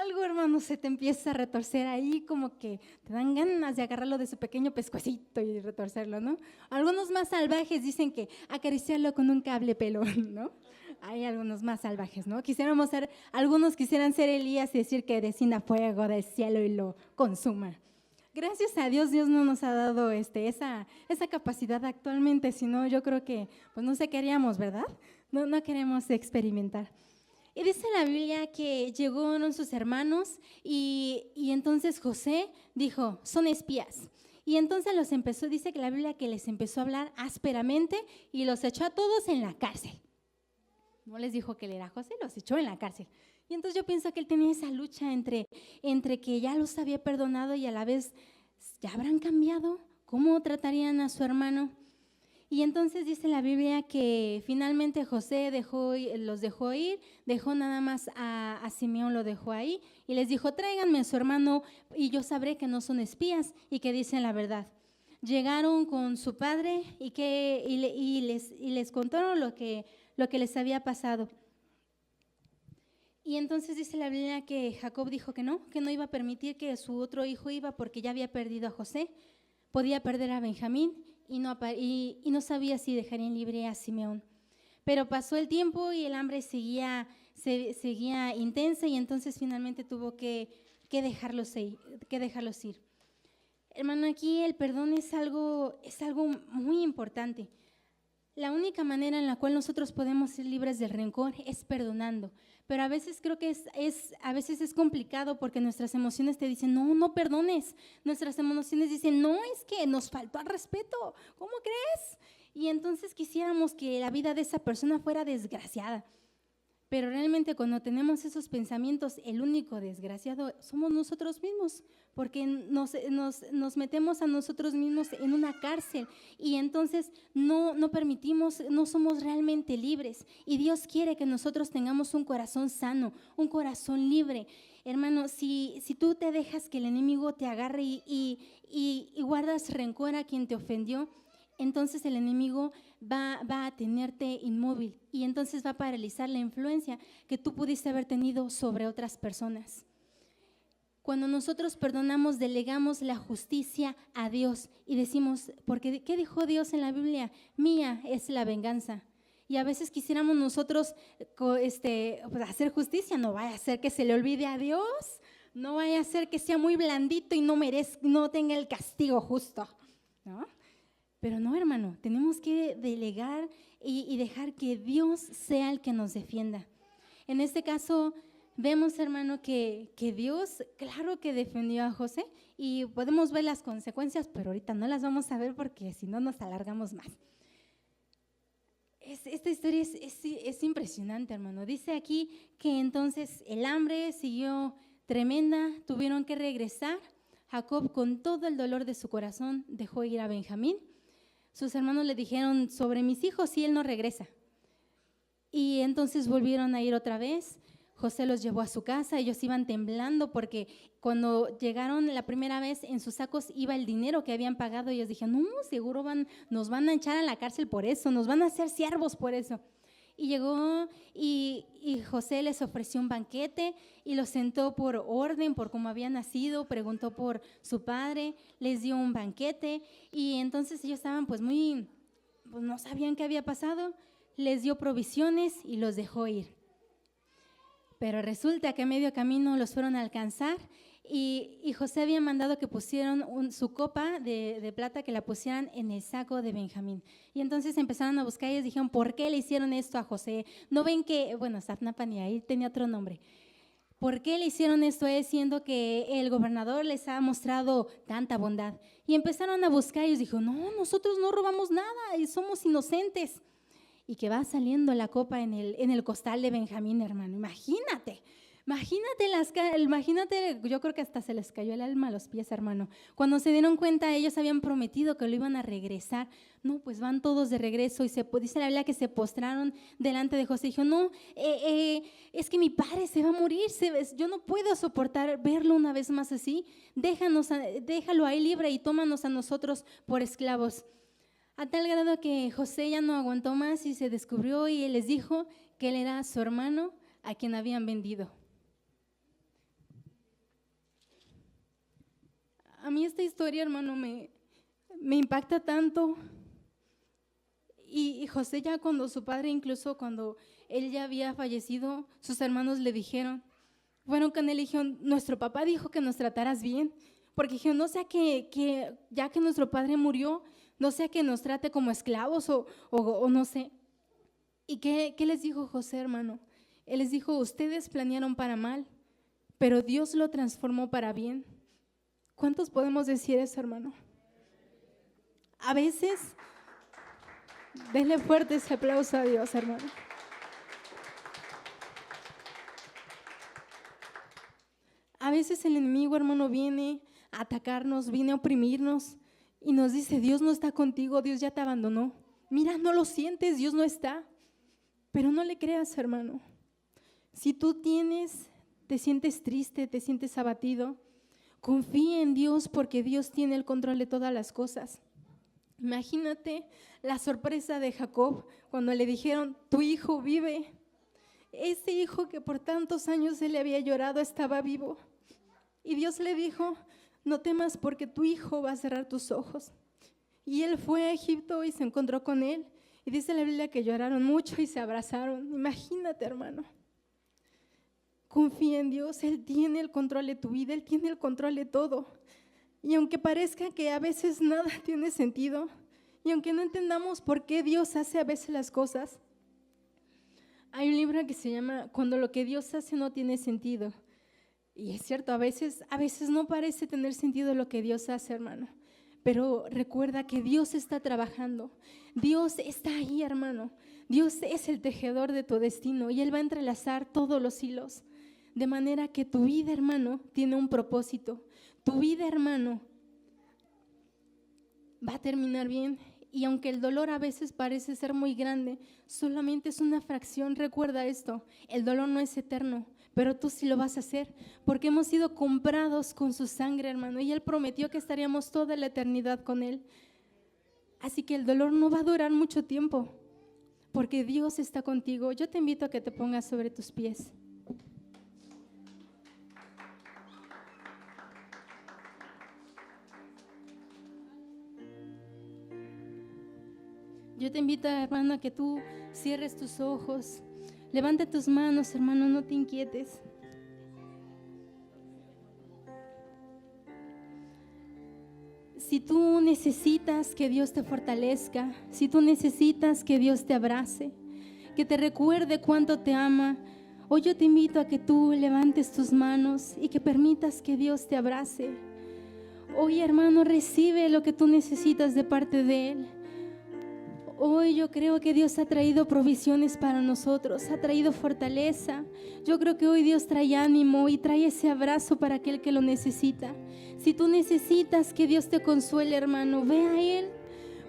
algo, hermano, se te empieza a retorcer ahí, como que te dan ganas de agarrarlo de su pequeño pescuecito y retorcerlo, ¿no? Algunos más salvajes dicen que acariciarlo con un cable pelón, ¿no? Hay algunos más salvajes, ¿no? Algunos quisieran ser Elías y decir que descienda fuego del cielo y lo consuma. Gracias a Dios, Dios no nos ha dado esa capacidad actualmente, sino yo creo que, pues no sé qué haríamos, ¿verdad? No queremos experimentar. Y dice la Biblia que llegaron sus hermanos y entonces José dijo, son espías. Y entonces dice que la Biblia que les empezó a hablar ásperamente y los echó a todos en la cárcel. No les dijo que él era José, los echó en la cárcel. Y entonces yo pienso que él tenía esa lucha entre que ya los había perdonado y a la vez, ¿ya habrán cambiado? ¿Cómo tratarían a su hermano? Y entonces dice la Biblia que finalmente José los dejó ir, dejó nada más a Simeón, lo dejó ahí y les dijo, tráiganme a su hermano y yo sabré que no son espías y que dicen la verdad. Llegaron con su padre y les contaron lo que les había pasado. Y entonces dice la Biblia que Jacob dijo que no iba a permitir que su otro hijo iba porque ya había perdido a José, podía perder a Benjamín y no sabía si dejarían libre a Simeón. Pero pasó el tiempo y el hambre seguía intensa y entonces finalmente tuvo que dejarlos ir. Hermano, aquí el perdón es algo muy importante. La única manera en la cual nosotros podemos ser libres del rencor es perdonando, pero a veces creo que a veces es complicado porque nuestras emociones te dicen, no perdones, nuestras emociones dicen, no, es que nos faltó al respeto, ¿cómo crees? Y entonces quisiéramos que la vida de esa persona fuera desgraciada. Pero realmente cuando tenemos esos pensamientos, el único desgraciado somos nosotros mismos, porque nos metemos a nosotros mismos en una cárcel y entonces no permitimos, no somos realmente libres. Y Dios quiere que nosotros tengamos un corazón sano, un corazón libre. Hermano, si tú te dejas que el enemigo te agarre y guardas rencor a quien te ofendió, entonces el enemigo va a tenerte inmóvil y entonces va a paralizar la influencia que tú pudiste haber tenido sobre otras personas. Cuando nosotros perdonamos, delegamos la justicia a Dios y decimos, porque ¿qué dijo Dios en la Biblia? Mía es la venganza. Y a veces quisiéramos nosotros hacer justicia, no vaya a ser que se le olvide a Dios, no vaya a ser que sea muy blandito y no tenga el castigo justo, ¿no? Pero no, hermano, tenemos que delegar y dejar que Dios sea el que nos defienda. En este caso, vemos, hermano, que Dios, claro que defendió a José y podemos ver las consecuencias, pero ahorita no las vamos a ver porque si no nos alargamos más. Esta historia es impresionante, hermano. Dice aquí que entonces el hambre siguió tremenda, tuvieron que regresar. Jacob, con todo el dolor de su corazón, dejó ir a Benjamín. Sus hermanos le dijeron sobre mis hijos y él no regresa. Y entonces volvieron a ir otra vez. José los llevó a su casa, ellos iban temblando porque cuando llegaron la primera vez en sus sacos iba el dinero que habían pagado. Ellos dijeron, no, seguro nos van a echar a la cárcel por eso, nos van a hacer siervos por eso. Y llegó y José les ofreció un banquete y los sentó por orden, por cómo había nacido, preguntó por su padre, les dio un banquete y entonces ellos estaban pues no sabían qué había pasado, les dio provisiones y los dejó ir. Pero resulta que a medio camino los fueron a alcanzar y José había mandado que pusieran su copa de plata, que la pusieran en el saco de Benjamín. Y entonces empezaron a buscar y ellos dijeron, ¿por qué le hicieron esto a José? ¿No ven que, Safnapani, ahí tenía otro nombre? ¿Por qué le hicieron esto a él siendo que el gobernador les ha mostrado tanta bondad? Y empezaron a buscar y ellos dijeron, no, nosotros no robamos nada y somos inocentes. Y que va saliendo la copa en el costal de Benjamín, hermano. Imagínate, yo creo que hasta se les cayó el alma a los pies, hermano. Cuando se dieron cuenta, ellos habían prometido que lo iban a regresar. No, pues van todos de regreso y dice la Biblia que se postraron delante de José y dijo, no, es que mi padre se va a morir, yo no puedo soportar verlo una vez más así. Déjalo ahí libre y tómanos a nosotros por esclavos. A tal grado que José ya no aguantó más y se descubrió y él les dijo que él era su hermano a quien habían vendido. A mí esta historia, hermano, me impacta tanto. Y José ya cuando su padre, incluso cuando él ya había fallecido, sus hermanos le dijeron, fueron con él y dijeron, nuestro papá dijo que nos trataras bien, porque dijeron, no sea que ya que nuestro padre murió, no sea que nos trate como esclavos o no sé. ¿Y qué les dijo José, hermano? Él les dijo, ustedes planearon para mal, pero Dios lo transformó para bien. ¿Cuántos podemos decir eso, hermano? A veces, denle fuerte ese aplauso a Dios, hermano. A veces el enemigo, hermano, viene a atacarnos, viene a oprimirnos y nos dice, Dios no está contigo, Dios ya te abandonó. Mira, no lo sientes, Dios no está. Pero no le creas, hermano. Si tú te sientes triste, te sientes abatido, confía en Dios porque Dios tiene el control de todas las cosas. Imagínate la sorpresa de Jacob cuando le dijeron, tu hijo vive. ese hijo que por tantos años se le había llorado estaba vivo. Y Dios le dijo, no temas porque tu hijo va a cerrar tus ojos. Y él fue a Egipto y se encontró con él. Y dice la Biblia que lloraron mucho y se abrazaron. Imagínate, hermano. Confía en Dios, Él tiene el control de tu vida, Él tiene el control de todo. Y aunque parezca que a veces nada tiene sentido, y aunque no entendamos por qué Dios hace a veces las cosas, hay un libro que se llama Cuando lo que Dios hace no tiene sentido. Y es cierto, a veces no parece tener sentido lo que Dios hace, hermano. Pero recuerda que Dios está trabajando. Dios está ahí, hermano. Dios es el tejedor de tu destino y Él va a entrelazar todos los hilos. De manera que tu vida, hermano, tiene un propósito. Tu vida, hermano, va a terminar bien. Y aunque el dolor a veces parece ser muy grande, solamente es una fracción. Recuerda esto, el dolor no es eterno, pero tú sí lo vas a hacer, porque hemos sido comprados con su sangre, hermano, y Él prometió que estaríamos toda la eternidad con Él. Así que el dolor no va a durar mucho tiempo, porque Dios está contigo. Yo te invito a que te pongas sobre tus pies. Yo te invito, hermano, a que tú cierres tus ojos. Levanta tus manos, hermano, no te inquietes. Si tú necesitas que Dios te fortalezca, si tú necesitas que Dios te abrace, que te recuerde cuánto te ama, hoy yo te invito a que tú levantes tus manos y que permitas que Dios te abrace. Hoy, hermano, recibe lo que tú necesitas de parte de Él. Hoy yo creo que Dios ha traído provisiones para nosotros, ha traído fortaleza. Yo creo que hoy Dios trae ánimo y trae ese abrazo para aquel que lo necesita. Si tú necesitas que Dios te consuele, hermano, ve a Él,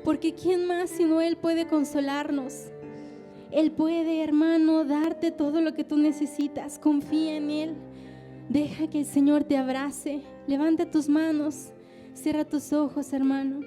porque ¿quién más sino Él puede consolarnos? Él puede, hermano, darte todo lo que tú necesitas. Confía en Él. Deja que el Señor te abrace. Levanta tus manos, cierra tus ojos, hermano.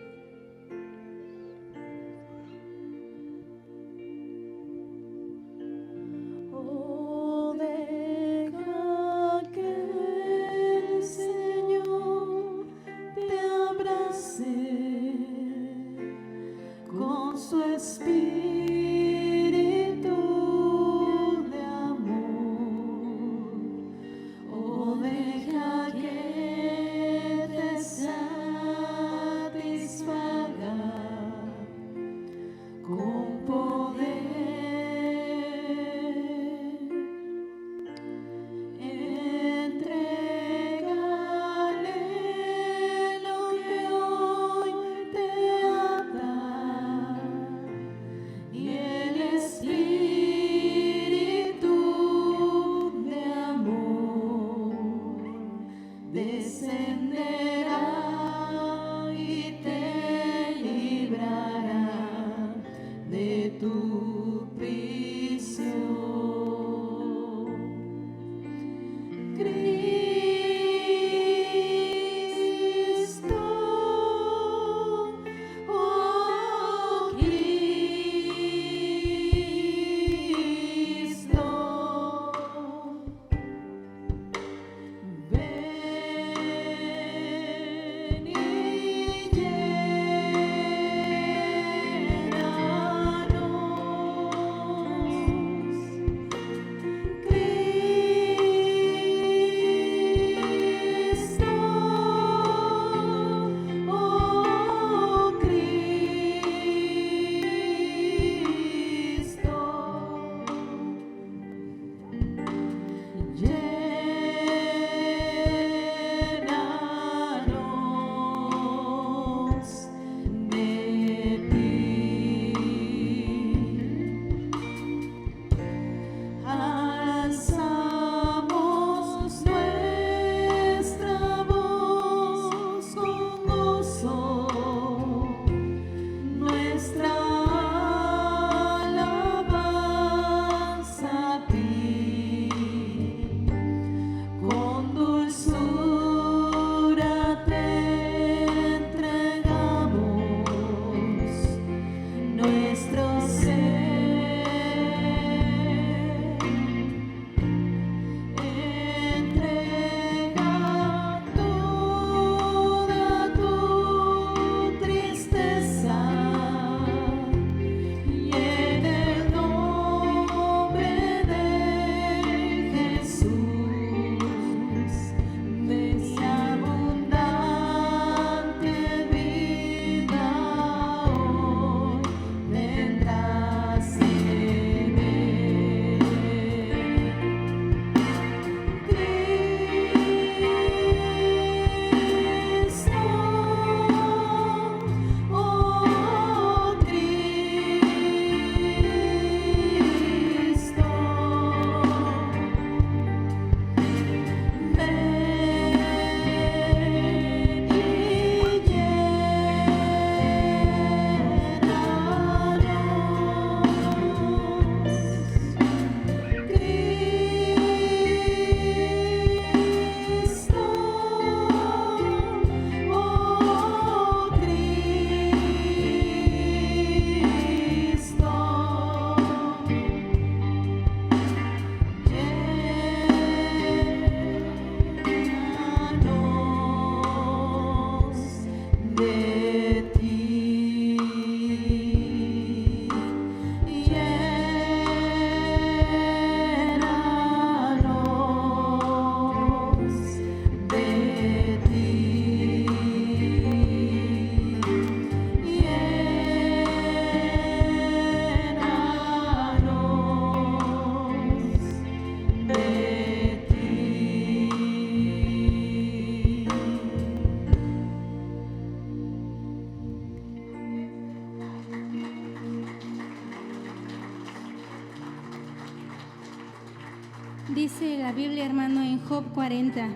Dice la Biblia, hermano, en Job 40.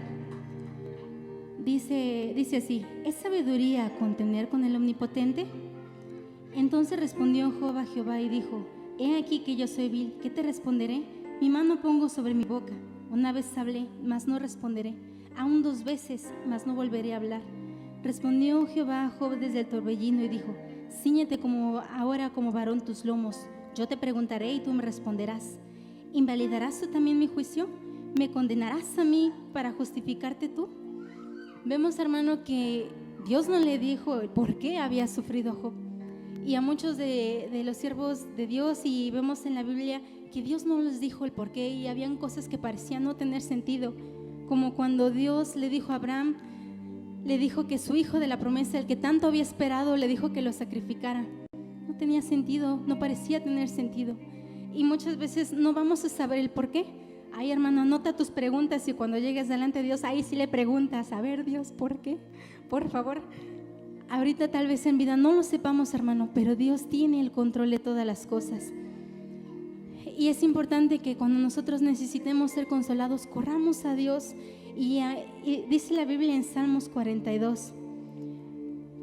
Dice así: ¿es sabiduría contender con el Omnipotente? Entonces respondió Job a Jehová y dijo: he aquí que yo soy vil, ¿qué te responderé? Mi mano pongo sobre mi boca. Una vez hablé, mas no responderé. Aún 2 veces, mas no volveré a hablar. Respondió Jehová a Job desde el torbellino y dijo: cíñete ahora como varón tus lomos. Yo te preguntaré y tú me responderás. ¿Invalidarás tú también mi juicio? ¿Me condenarás a mí para justificarte tú? Vemos, hermano, que Dios no le dijo por qué había sufrido Job. Y a muchos de los siervos de Dios, y vemos en la Biblia que Dios no les dijo el por qué, y habían cosas que parecían no tener sentido, como cuando Dios le dijo a Abraham, le dijo que su hijo de la promesa, el que tanto había esperado, le dijo que lo sacrificara. No tenía sentido, no parecía tener sentido. Y muchas veces no vamos a saber el por qué. Ay, hermano, anota tus preguntas y cuando llegues delante de Dios, ahí sí le preguntas: a ver, Dios, ¿por qué? Por favor. Ahorita tal vez en vida no lo sepamos, hermano, pero Dios tiene el control de todas las cosas. Y es importante que cuando nosotros necesitemos ser consolados, corramos a Dios. Y dice la Biblia en Salmos 42: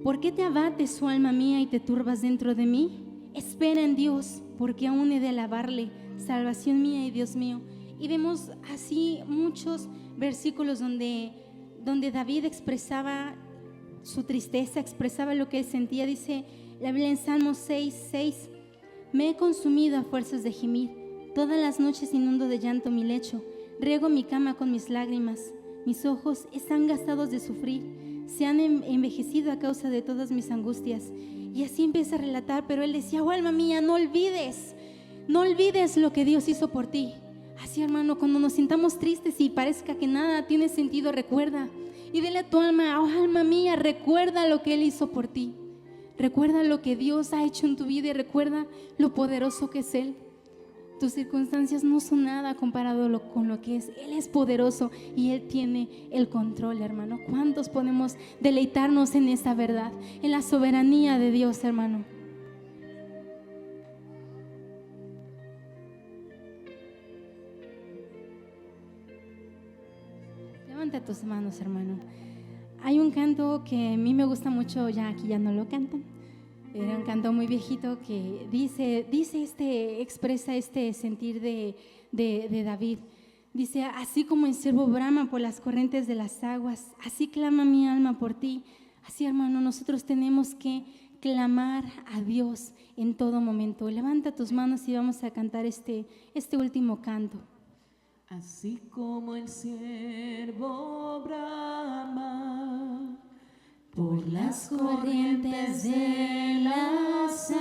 ¿por qué te abates, oh alma mía, y te turbas dentro de mí? Espera en Dios, porque aún he de alabarle, salvación mía y Dios mío. Y vemos así muchos versículos donde David expresaba su tristeza, expresaba lo que él sentía. Dice la Biblia en Salmos 6:6: me he consumido a fuerzas de gemir, todas las noches inundo de llanto mi lecho, riego mi cama con mis lágrimas, mis ojos están gastados de sufrir, se han envejecido a causa de todas mis angustias. Y así empieza a relatar, pero él decía: oh alma mía, no olvides lo que Dios hizo por ti. Así, hermano, cuando nos sintamos tristes y parezca que nada tiene sentido, recuerda y dile a tu alma: oh alma mía, recuerda lo que Él hizo por ti. Recuerda lo que Dios ha hecho en tu vida y recuerda lo poderoso que es Él. Tus circunstancias no son nada comparado con lo que es. Él es poderoso y Él tiene el control, hermano. ¿Cuántos podemos deleitarnos en esa verdad, en la soberanía de Dios, hermano? Levanta tus manos, hermano. Hay un canto que a mí me gusta mucho, ya aquí ya no lo cantan. Era un canto muy viejito que expresa este sentir de David. Dice: así como el ciervo brama por las corrientes de las aguas, así clama mi alma por ti. Así, hermano, nosotros tenemos que clamar a Dios en todo momento. Levanta tus manos y vamos a cantar este último canto. Así como el ciervo brama por las corrientes de las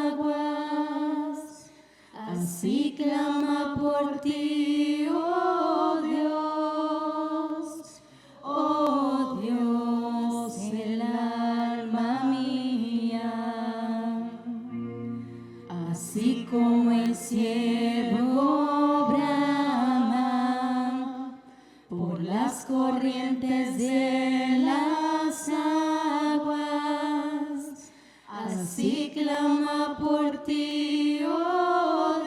aguas, así clama por ti, oh Dios, el alma mía. Así como el ciervo brama por las corrientes de las aguas, así clama por ti, oh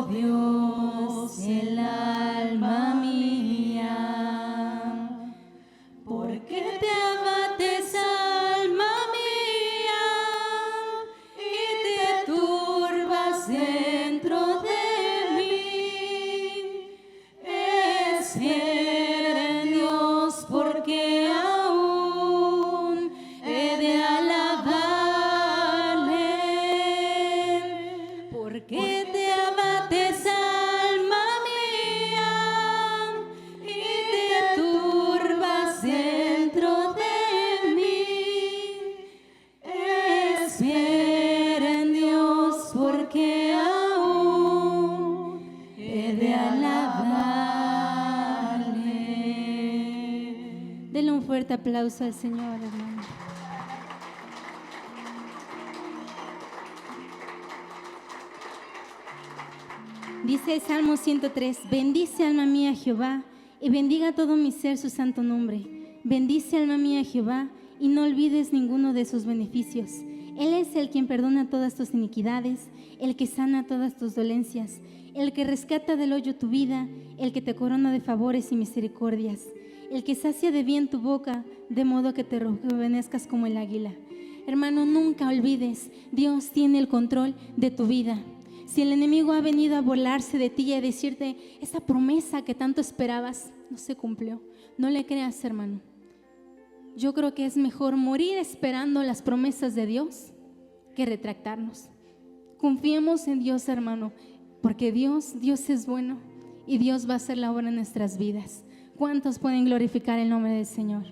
Dios, el alma mía. ¿Por qué te abates, alma mía, y te turbas dentro de mí? Espera en Dios, porque aún he de alabarle. ¿Por qué te abates, alma mía, y te turbas dentro de mí? Espera en Dios, porque aún he de alabarle. Denle un fuerte aplauso al Señor, hermano. Dice el Salmo 103: bendice alma mía a Jehová, y bendiga todo mi ser su santo nombre. Bendice alma mía a Jehová, y no olvides ninguno de sus beneficios. Él es el quien perdona todas tus iniquidades, el que sana todas tus dolencias, el que rescata del hoyo tu vida, el que te corona de favores y misericordias, el que sacia de bien tu boca, de modo que te rejuvenezcas como el águila. Hermano, nunca olvides, Dios tiene el control de tu vida. Si el enemigo ha venido a burlarse de ti y a decirte, esa promesa que tanto esperabas no se cumplió, no le creas, hermano. Yo creo que es mejor morir esperando las promesas de Dios que retractarnos. Confiemos en Dios, hermano, porque Dios es bueno y Dios va a hacer la obra en nuestras vidas. ¿Cuántos pueden glorificar el nombre del Señor?